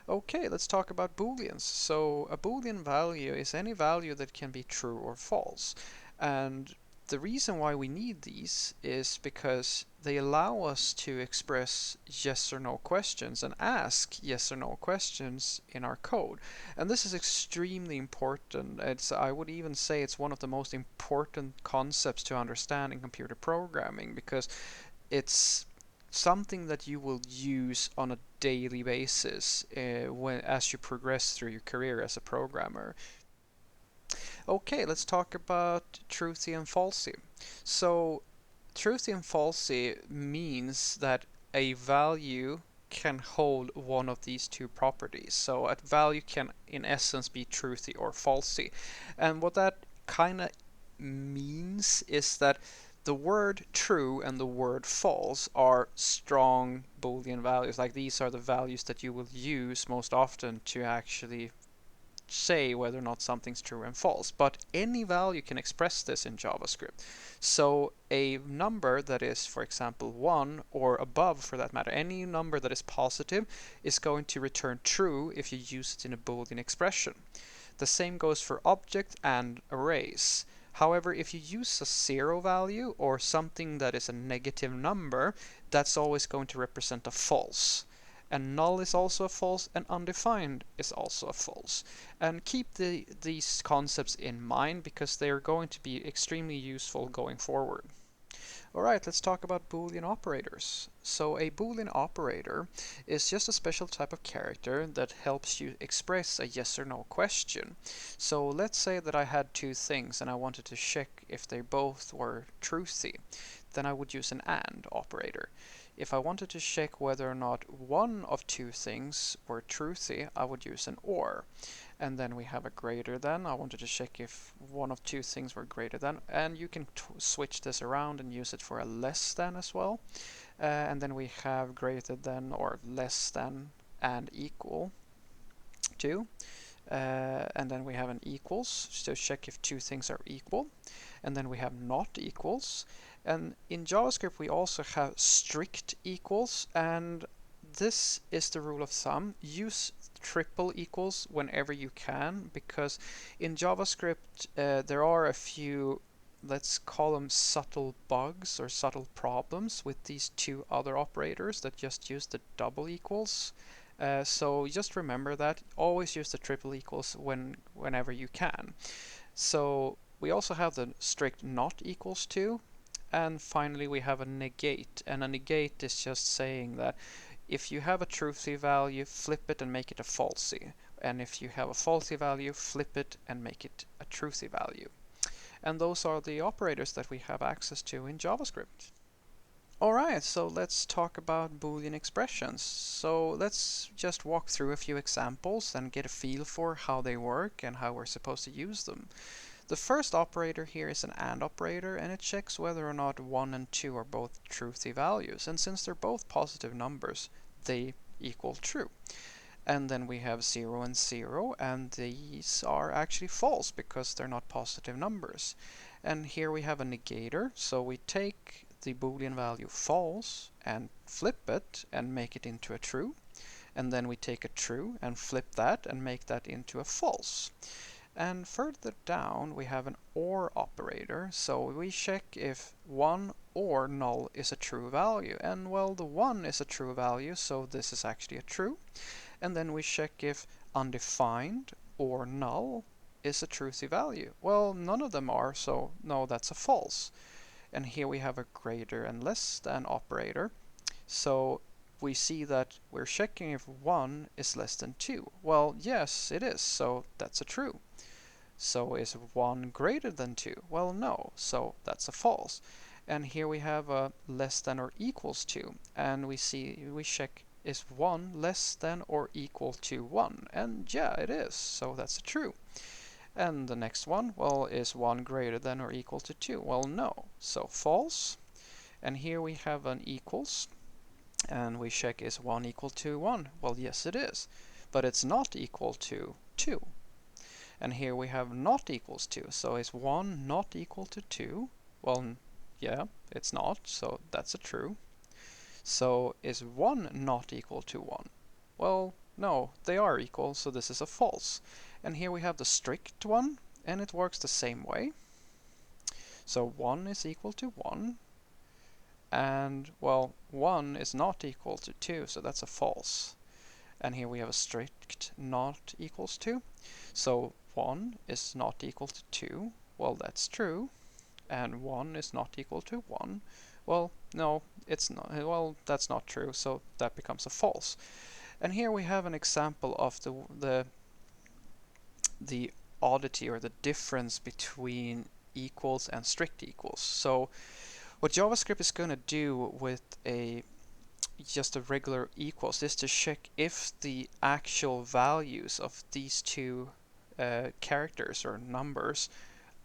Okay, let's talk about Booleans. So a Boolean value is any value that can be true or false. And the reason why we need these is because they allow us to express yes or no questions and ask yes or no questions in our code. And this is extremely important. I would even say it's one of the most important concepts to understand in computer programming because it's something that you will use on a daily basis as you progress through your career as a programmer. Okay, let's talk about truthy and falsy. So, truthy and falsy means that a value can hold one of these two properties. So, a value can, in essence, be truthy or falsy. And what that kind of means is that the word true and the word false are strong Boolean values. Like these are the values that you will use most often to actually say whether or not something's true and false. But any value can express this in JavaScript. So a number that is, for example, 1 or above for that matter, any number that is positive is going to return true if you use it in a Boolean expression. The same goes for object and arrays. However, if you use a zero value or something that is a negative number, that's always going to represent a false. And null is also a false, and undefined is also a false. And keep these concepts in mind because they are going to be extremely useful going forward. Alright, let's talk about Boolean operators. So a Boolean operator is just a special type of character that helps you express a yes or no question. So let's say that I had two things and I wanted to check if they both were truthy. Then I would use an AND operator. If I wanted to check whether or not one of two things were truthy, I would use an OR. And then we have a greater than. I wanted to check if one of two things were greater than, and you can switch this around and use it for a less than as well. And then we have greater than or less than and equal to. And then we have an equals to check if two things are equal. And then we have not equals. And in JavaScript we also have strict equals, and this is the rule of thumb. Use triple equals whenever you can, because in JavaScript there are a few, let's call them subtle bugs or subtle problems with these two other operators that just use the double equals. So just remember that. Always use the triple equals whenever you can. So we also have the strict not equals to, and finally we have a negate. And a negate is just saying that if you have a truthy value, flip it and make it a falsy. And if you have a falsy value, flip it and make it a truthy value. And those are the operators that we have access to in JavaScript. Alright, so let's talk about Boolean expressions. So let's just walk through a few examples and get a feel for how they work and how we're supposed to use them. The first operator here is an AND operator, and it checks whether or not 1 and 2 are both truthy values. And since they're both positive numbers, they equal true. And then we have 0 and 0, and these are actually false because they're not positive numbers. And here we have a negator, so we take the Boolean value false and flip it and make it into a true. And then we take a true and flip that and make that into a false. And further down we have an OR operator, so we check if 1 or null is a true value. And well, the 1 is a true value, so this is actually a true. And then we check if undefined or null is a truthy value. Well, none of them are, so no, that's a false. And here we have a greater and less than operator. So we see that we're checking if 1 is less than 2. Well, yes, it is, so that's a true. So is 1 greater than 2? Well, no, so that's a false. And here we have a less than or equals to, and we check is 1 less than or equal to 1? And yeah, it is, so that's a true. And the next one, well, is 1 greater than or equal to 2? Well, no, so false. And here we have an equals, and we check is 1 equal to 1? Well, yes, it is, but it's not equal to 2. And here we have not equals to, so is 1 not equal to 2? Well, yeah, it's not, so that's a true. So is 1 not equal to 1? Well, No, they are equal, so this is a false. And here we have the strict one, and it works the same way. So 1 is equal to 1, and well, 1 is not equal to 2, so that's a false. And here we have a strict not equals to. So 1 is not equal to 2, well, that's true. And 1 is not equal to 1, well, no, it's not, well, that's not true, so that becomes a false. And here we have an example of the oddity or the difference between equals and strict equals. So what JavaScript is going to do with just a regular equals is to check if the actual values of these two characters or numbers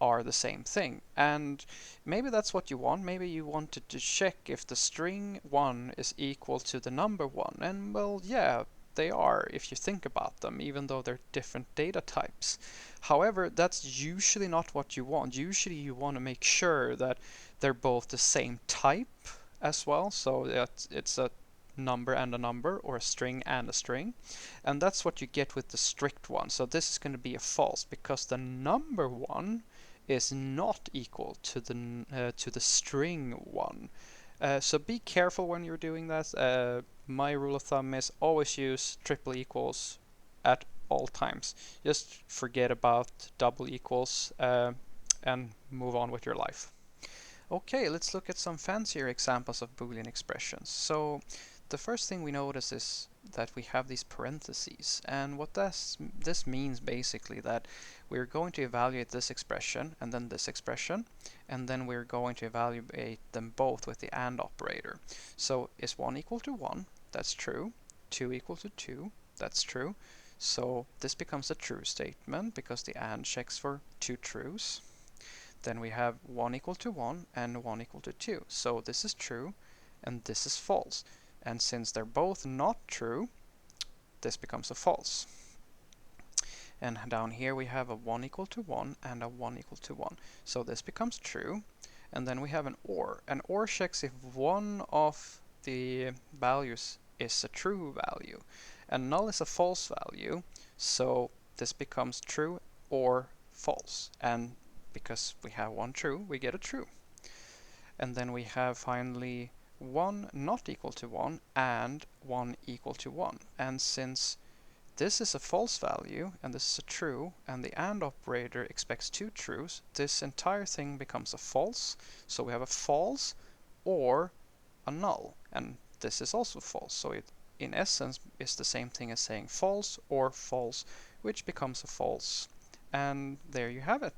are the same thing. And maybe that's what you want. Maybe you wanted to check if the string 1 is equal to the number 1. And well, yeah, they are if you think about them, even though they're different data types. However, that's usually not what you want. Usually you want to make sure that they're both the same type as well, so that it's a number and a number, or a string and a string. And that's what you get with the strict one. So this is going to be a false because the number 1 is not equal to the string 1. So be careful when you're doing that. My rule of thumb is always use triple equals at all times. Just forget about double equals and move on with your life. Okay, let's look at some fancier examples of Boolean expressions. So the first thing we notice is that we have these parentheses, and what this means basically that we're going to evaluate this expression and then this expression, and then we're going to evaluate them both with the AND operator. So is 1 equal to 1? That's true. 2 equal to 2? That's true. So this becomes a true statement because the AND checks for two trues. Then we have 1 equal to 1 and 1 equal to 2. So this is true and this is false. And since they're both not true, this becomes a false. And down here we have a 1 equal to 1 and a 1 equal to 1. So this becomes true. And then we have an OR. An OR checks if one of the values is a true value. And null is a false value. So this becomes true or false. And because we have one true, we get a true. And then we have finally 1 not equal to 1 and 1 equal to 1. And since this is a false value and this is a true, and the AND operator expects two trues, this entire thing becomes a false. So we have a false or a null, and this is also false. So it in essence is the same thing as saying false or false, which becomes a false. And there you have it.